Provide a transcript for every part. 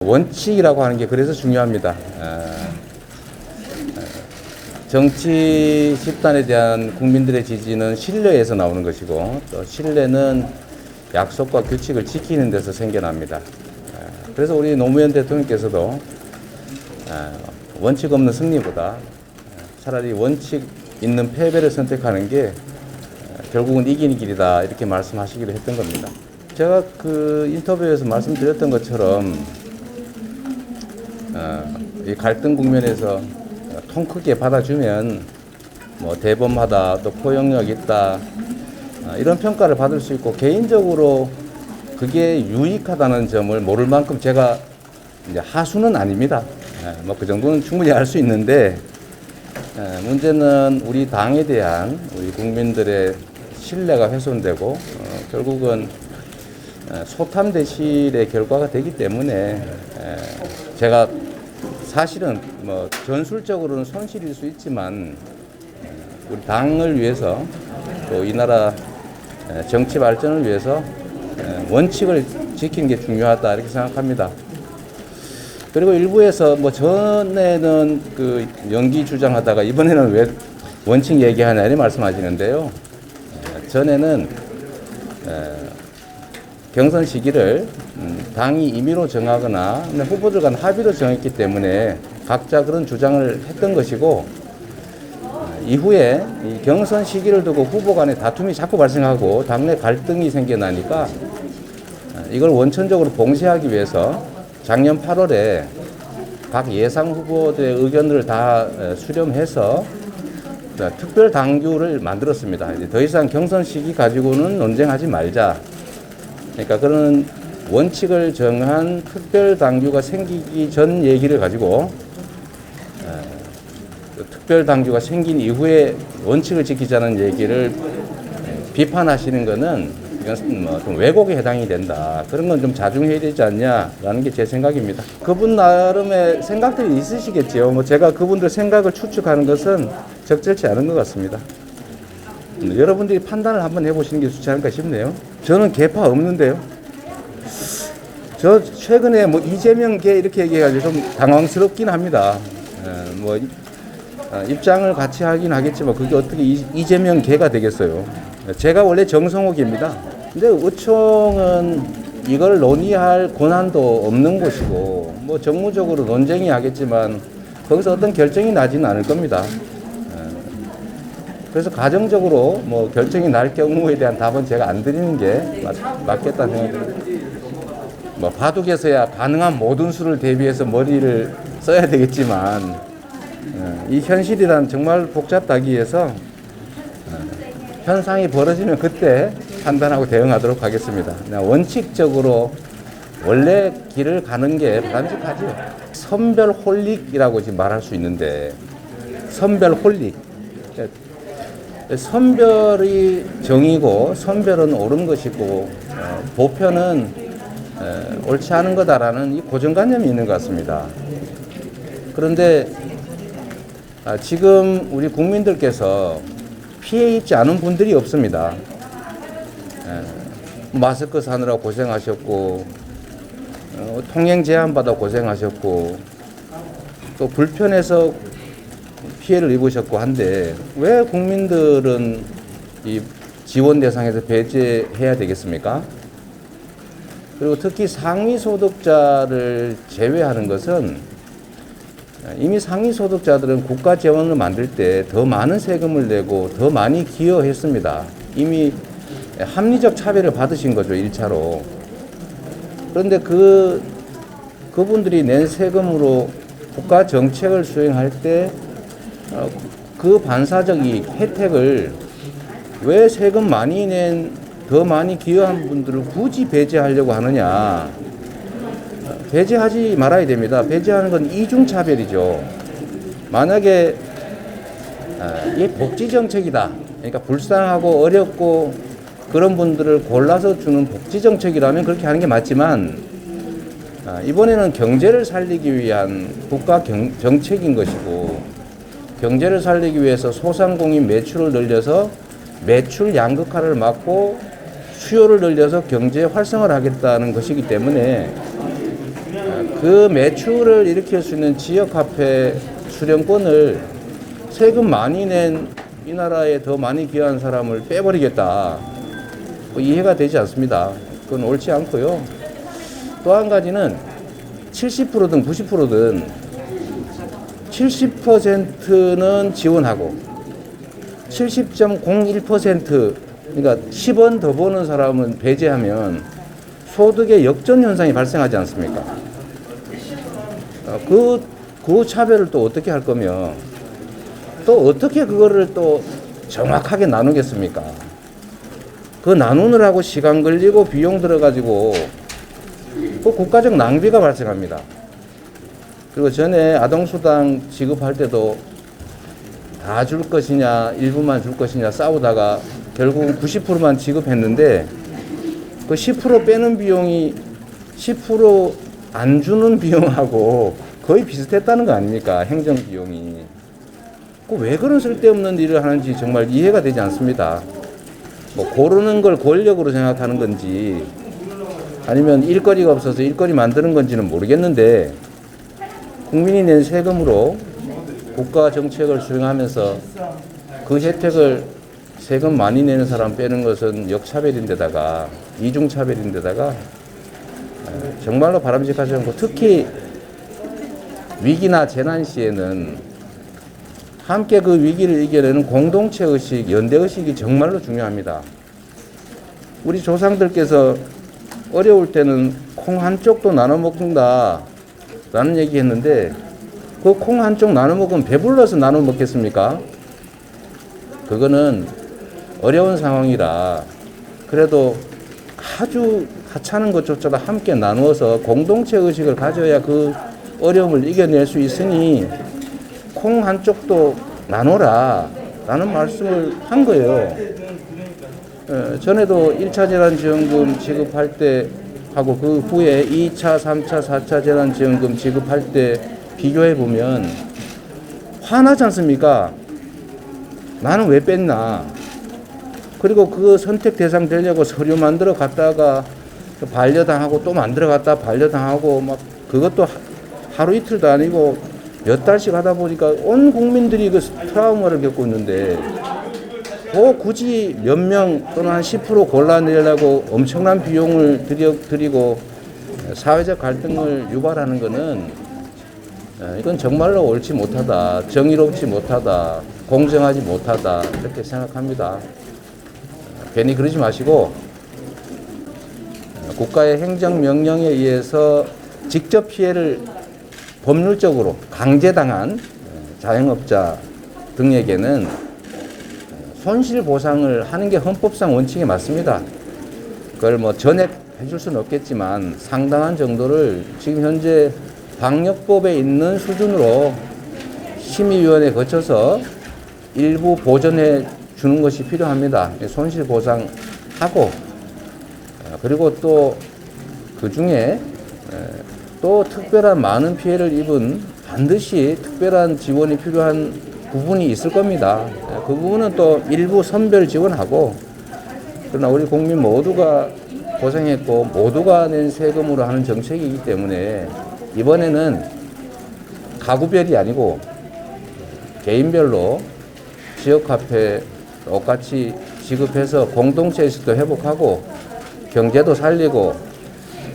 원칙이라고 하는 게 그래서 중요합니다. 정치 집단에 대한 국민들의 지지는 신뢰에서 나오는 것이고, 또 신뢰는 약속과 규칙을 지키는 데서 생겨납니다. 그래서 우리 노무현 대통령께서도 원칙 없는 승리보다 차라리 원칙 있는 패배를 선택하는 게 결국은 이기는 길이다, 이렇게 말씀하시기로 했던 겁니다. 제가 그 인터뷰에서 말씀드렸던 것처럼 이 갈등 국면에서 통 크게 받아주면 뭐 대범하다, 또 포용력 있다, 이런 평가를 받을 수 있고, 개인적으로 그게 유익하다는 점을 모를 만큼 제가 이제 하수는 아닙니다. 뭐 그 정도는 충분히 알 수 있는데, 문제는 우리 당에 대한 우리 국민들의 신뢰가 훼손되고 결국은 소탐대실의 결과가 되기 때문에 제가 사실은 뭐 전술적으로는 손실일 수 있지만 우리 당을 위해서 또 이 나라 정치 발전을 위해서 원칙을 지키는 게 중요하다, 이렇게 생각합니다. 그리고 일부에서 뭐 전에는 그 연기 주장하다가 이번에는 왜 원칙 얘기하냐 이렇게 말씀하시는데요. 전에는 경선 시기를 당이 임의로 정하거나 후보들 간 합의로 정했기 때문에 각자 그런 주장을 했던 것이고, 이후에 이 경선 시기를 두고 후보 간의 다툼이 자꾸 발생하고 당내 갈등이 생겨나니까 이걸 원천적으로 봉쇄하기 위해서 작년 8월에 각 예상 후보들의 의견들을 다 수렴해서 특별 당규를 만들었습니다. 이제 더 이상 경선 시기 가지고는 논쟁하지 말자. 그러니까 그런 원칙을 정한 특별 당규가 생기기 전 얘기를 가지고 특별 당규가 생긴 이후에 원칙을 지키자는 얘기를 비판하시는 것은 이건 뭐 좀 왜곡에 해당이 된다. 그런 건 좀 자중해야 되지 않냐라는 게 제 생각입니다. 그분 나름의 생각들이 있으시겠지요. 뭐 제가 그분들 생각을 추측하는 것은 적절치 않은 것 같습니다. 여러분들이 판단을 한번 해보시는 게 좋지 않을까 싶네요. 저는 개파 없는데요. 저 최근에 뭐 이재명계 이렇게 얘기해가지고 좀 당황스럽긴 합니다. 뭐 입장을 같이 하긴 하겠지만 그게 어떻게 이재명계가 되겠어요. 제가 원래 정성호계입니다. 근데 의총은 이걸 논의할 권한도 없는 곳이고, 뭐 정무적으로 논쟁이 하겠지만 거기서 어떤 결정이 나지는 않을 겁니다. 그래서 가정적으로 뭐 결정이 날 경우에 대한 답은 제가 안 드리는 게 맞겠다는 생각입니다. 뭐 바둑에서야 가능한 모든 수를 대비해서 머리를 써야 되겠지만 이 현실이란 정말 복잡하기 위해서 현상이 벌어지면 그때 판단하고 대응하도록 하겠습니다. 원칙적으로 원래 길을 가는 게 바람직하죠. 선별 홀릭이라고 지금 말할 수 있는데, 선별 홀릭. 선별이 정이고 선별은 옳은 것이고 보편은 옳지 않은 거다라는 이 고정관념이 있는 것 같습니다. 그런데 지금 우리 국민들께서 피해 입지 않은 분들이 없습니다. 마스크 사느라 고생하셨고, 통행 제한 받아 고생하셨고, 또 불편해서 피해를 입으셨고 한데 왜 국민들은 이 지원 대상에서 배제해야 되겠습니까? 그리고 특히 상위 소득자를 제외하는 것은, 이미 상위 소득자들은 국가 재원을 만들 때 더 많은 세금을 내고 더 많이 기여했습니다. 이미 합리적 차별을 받으신 거죠, 1차로. 그런데 그분들이 낸 세금으로 국가 정책을 수행할 때 그 반사적 이익, 혜택을 왜 세금 많이 낸, 더 많이 기여한 분들을 굳이 배제하려고 하느냐. 배제하지 말아야 됩니다. 배제하는 건 이중차별이죠. 만약에 이 복지정책이다, 그러니까 불쌍하고 어렵고 그런 분들을 골라서 주는 복지정책이라면 그렇게 하는 게 맞지만, 이번에는 경제를 살리기 위한 국가 정책인 것이고, 경제를 살리기 위해서 소상공인 매출을 늘려서 매출 양극화를 막고 수요를 늘려서 경제 활성화를 하겠다는 것이기 때문에 그 매출을 일으킬 수 있는 지역 화폐 수령권을 세금 많이 낸 이 나라에 더 많이 기여한 사람을 빼버리겠다. 이해가 되지 않습니다. 그건 옳지 않고요. 또 한 가지는 70%든 90%든 70%는 지원하고 70.01% 그러니까 10원 더 버는 사람은 배제하면 소득의 역전 현상이 발생하지 않습니까? 그 차별을 또 어떻게 할 거며 또 어떻게 그거를 또 정확하게 나누겠습니까? 그 나누느라고 시간 걸리고 비용 들어가지고 그 국가적 낭비가 발생합니다. 그리고 전에 아동수당 지급할 때도 다 줄 것이냐 일부만 줄 것이냐 싸우다가 결국은 90%만 지급했는데 그 10% 빼는 비용이 10% 안 주는 비용하고 거의 비슷했다는 거 아닙니까? 행정 비용이. 왜 그런 쓸데없는 일을 하는지 정말 이해가 되지 않습니다. 뭐 고르는 걸 권력으로 생각하는 건지 아니면 일거리가 없어서 일거리 만드는 건지는 모르겠는데 국민이 낸 세금으로 국가 정책을 수행하면서 그 혜택을 세금 많이 내는 사람 빼는 것은 역차별인데다가 이중차별인데다가 정말로 바람직하지 않고 특히 위기나 재난 시에는 함께 그 위기를 이겨내는 공동체 의식, 연대 의식이 정말로 중요합니다. 우리 조상들께서 어려울 때는 콩 한 쪽도 나눠 먹는다 라는 얘기 했는데 그 콩 한 쪽 나눠 먹으면 배불러서 나눠 먹겠습니까? 그거는 어려운 상황이라 그래도 아주 하찮은 것조차도 함께 나누어서 공동체 의식을 가져야 그 어려움을 이겨낼 수 있으니 콩 한 쪽도 나눠라 라는 말씀을 한 거예요. 전에도 1차 재난지원금 지급할 때 하고 그 후에 2차, 3차, 4차 재난지원금 지급할 때 비교해 보면 화나지 않습니까? 나는 왜 뺐나? 그리고 그 선택 대상 되려고 서류 만들어 갔다가 반려당하고 또 만들어 갔다 반려당하고 막 그것도 하루 이틀도 아니고 몇 달씩 하다 보니까 온 국민들이 그 트라우마를 겪고 있는데 굳이 몇 명 또는 한 10% 골라내려고 엄청난 비용을 들이고 사회적 갈등을 유발하는 것은 이건 정말로 옳지 못하다, 정의롭지 못하다, 공정하지 못하다 이렇게 생각합니다. 괜히 그러지 마시고 국가의 행정명령에 의해서 직접 피해를 법률적으로 강제당한 자영업자 등에게는 손실보상을 하는 게 헌법상 원칙에 맞습니다. 그걸 뭐 전액 해줄 수는 없겠지만 상당한 정도를 지금 현재 방역법에 있는 수준으로 심의위원회 거쳐서 일부 보전해 주는 것이 필요합니다. 손실보상하고 그리고 또 그 중에 또 특별한 많은 피해를 입은 반드시 특별한 지원이 필요한 부분이 있을 겁니다. 그 부분은 또 일부 선별 지원하고 그러나 우리 국민 모두가 고생했고 모두가 낸 세금으로 하는 정책이기 때문에 이번에는 가구별이 아니고 개인별로 지역화폐 똑같이 지급해서 공동체 의식도 회복하고 경제도 살리고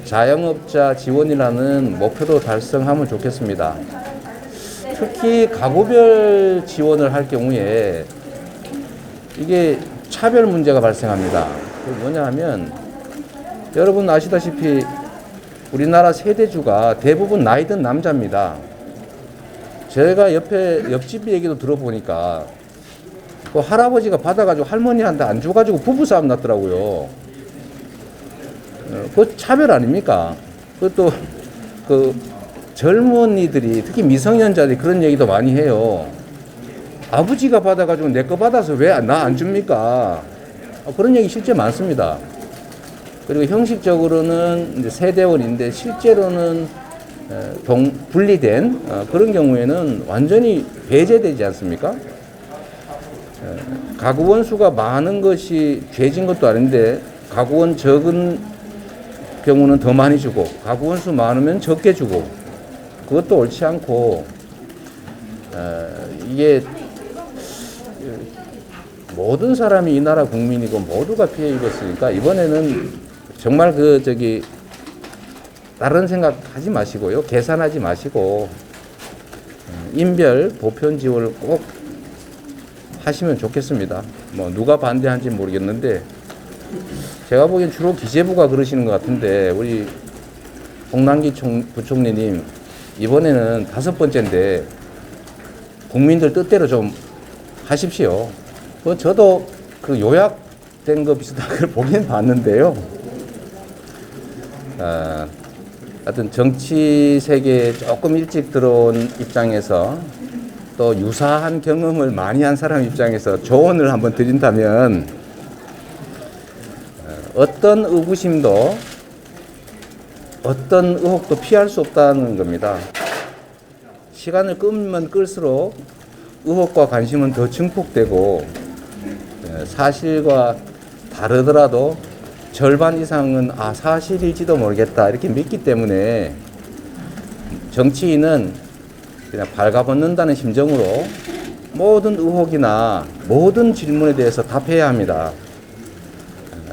자영업자 지원이라는 목표도 달성하면 좋겠습니다. 특히 가구별 지원을 할 경우에 이게 차별 문제가 발생합니다. 그게 뭐냐 하면 여러분 아시다시피 우리나라 세대주가 대부분 나이 든 남자입니다. 제가 옆집 얘기도 들어보니까 그 할아버지가 받아가지고 할머니한테 안 줘가지고 부부싸움 났더라고요. 그 차별 아닙니까? 그것도 그 젊은이들이 특히 미성년자들이 그런 얘기도 많이 해요. 아버지가 받아가지고 내 거 받아서 왜 나 안 줍니까? 그런 얘기 실제 많습니다. 그리고 형식적으로는 이제 세대원인데 실제로는 분리된 그런 경우에는 완전히 배제되지 않습니까? 가구원 수가 많은 것이 죄진 것도 아닌데 가구원 적은 경우는 더 많이 주고 가구원 수 많으면 적게 주고 그것도 옳지 않고 이게 모든 사람이 이 나라 국민이고 모두가 피해 입었으니까 이번에는 정말 다른 생각 하지 마시고요. 계산하지 마시고 인별 보편 지원을 꼭 하시면 좋겠습니다. 뭐 누가 반대한지 모르겠는데 제가 보기엔 주로 기재부가 그러시는 것 같은데 우리 홍남기 부총리님 이번에는 5번째인데 국민들 뜻대로 좀 하십시오. 뭐 저도 그 요약된 거 비슷한 걸 보긴 봤는데요. 하여튼 정치 세계에 조금 일찍 들어온 입장에서 또 유사한 경험을 많이 한 사람 입장에서 조언을 한번 드린다면 어떤 의구심도 어떤 의혹도 피할 수 없다는 겁니다. 시간을 끌면 끌수록 의혹과 관심은 더 증폭되고 사실과 다르더라도 절반 이상은 사실일지도 모르겠다 이렇게 믿기 때문에 정치인은 그냥 발가벗는다는 심정으로 모든 의혹이나 모든 질문에 대해서 답해야 합니다.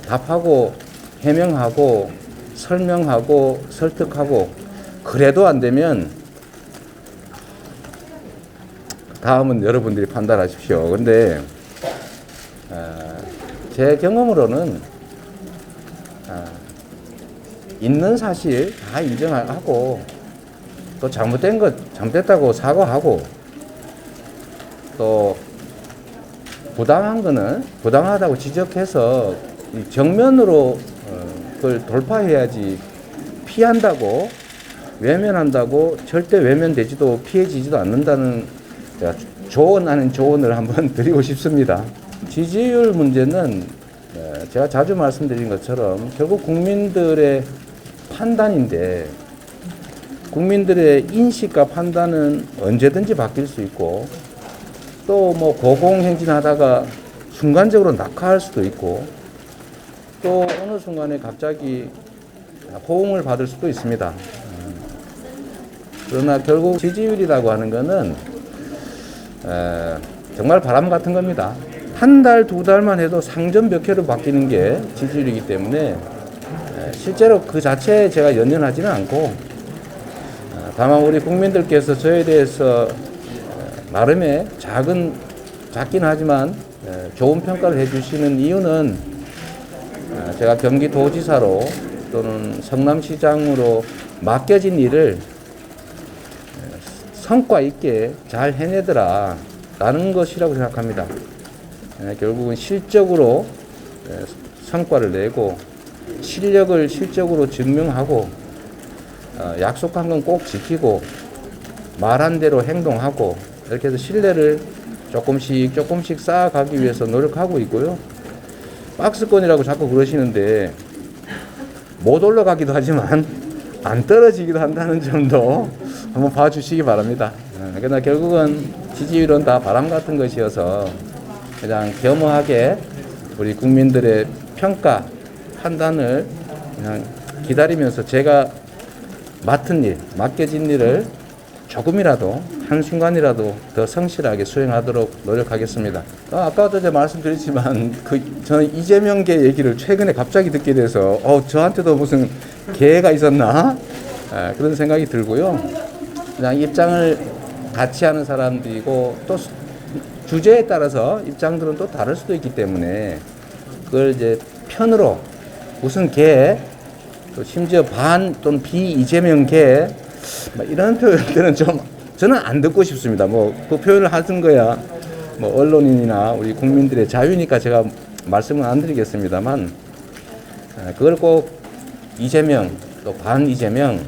답하고 해명하고 설명하고 설득하고 그래도 안 되면 다음은 여러분들이 판단하십시오. 그런데 제 경험으로는 있는 사실 다 인정하고 또 잘못된 것 잘못됐다고 사과하고 또 부당한 거는 부당하다고 지적해서 정면으로 그걸 돌파해야지 피한다고 외면한다고 절대 외면되지도 피해지지도 않는다는 제가 조언 아닌 조언을 한번 드리고 싶습니다. 지지율 문제는 제가 자주 말씀드린 것처럼 결국 국민들의 판단인데 국민들의 인식과 판단은 언제든지 바뀔 수 있고 또 뭐 고공행진하다가 순간적으로 낙하할 수도 있고 또 어느 순간에 갑자기 호응을 받을 수도 있습니다. 그러나 결국 지지율이라고 하는 것은 정말 바람 같은 겁니다. 한 달, 두 달만 해도 상전 몇 킬로 바뀌는 게 지지율이기 때문에 실제로 그 자체에 제가 연연하지는 않고 다만 우리 국민들께서 저에 대해서 나름의 작긴 하지만 좋은 평가를 해주시는 이유는 제가 경기도지사로 또는 성남시장으로 맡겨진 일을 성과 있게 잘 해내더라 라는 것이라고 생각합니다. 결국은 실적으로 성과를 내고 실력을 실적으로 증명하고 약속한 건 꼭 지키고 말한 대로 행동하고 이렇게 해서 신뢰를 조금씩 쌓아가기 위해서 노력하고 있고요. 박스권이라고 자꾸 그러시는데 못 올라가기도 하지만 안 떨어지기도 한다는 점도 한번 봐주시기 바랍니다. 그러나 결국은 지지율은 다 바람 같은 것이어서 그냥 겸허하게 우리 국민들의 평가, 판단을 그냥 기다리면서 제가 맡겨진 일을 조금이라도 한순간이라도 더 성실하게 수행하도록 노력하겠습니다. 아까도 제가 말씀드렸지만 저는 이재명계 얘기를 최근에 갑자기 듣게 돼서 저한테도 무슨 계가 있었나 그런 생각이 들고요. 그냥 입장을 같이 하는 사람들이고 또 주제에 따라서 입장들은 또 다를 수도 있기 때문에 그걸 이제 편으로 무슨 또 심지어 반 또는 비이재명계 이런 표현들은 저는 안 듣고 싶습니다. 그 표현을 하는 거야 언론인이나 우리 국민들의 자유니까 제가 말씀은 안 드리겠습니다만 그걸 꼭 이재명 또 반 이재명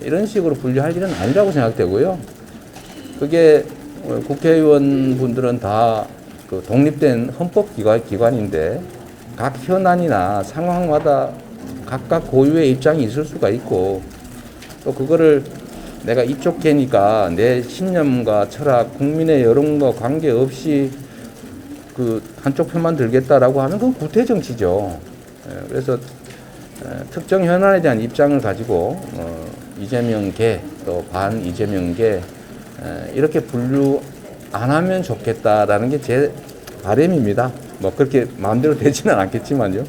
이런 식으로 분류할 일은 아니라고 생각되고요. 그게 국회의원 분들은 다 그 독립된 헌법기관인데 각 현안이나 상황마다 각각 고유의 입장이 있을 수가 있고 또 그거를 내가 이쪽 계니까 내 신념과 철학, 국민의 여론과 관계없이 그 한쪽 편만 들겠다라고 하면 그건 구태정치죠. 그래서 특정 현안에 대한 입장을 가지고 이재명계 또 반 이재명계 이렇게 분류 안 하면 좋겠다라는 게 제 바람입니다. 뭐 그렇게 마음대로 되지는 않겠지만요.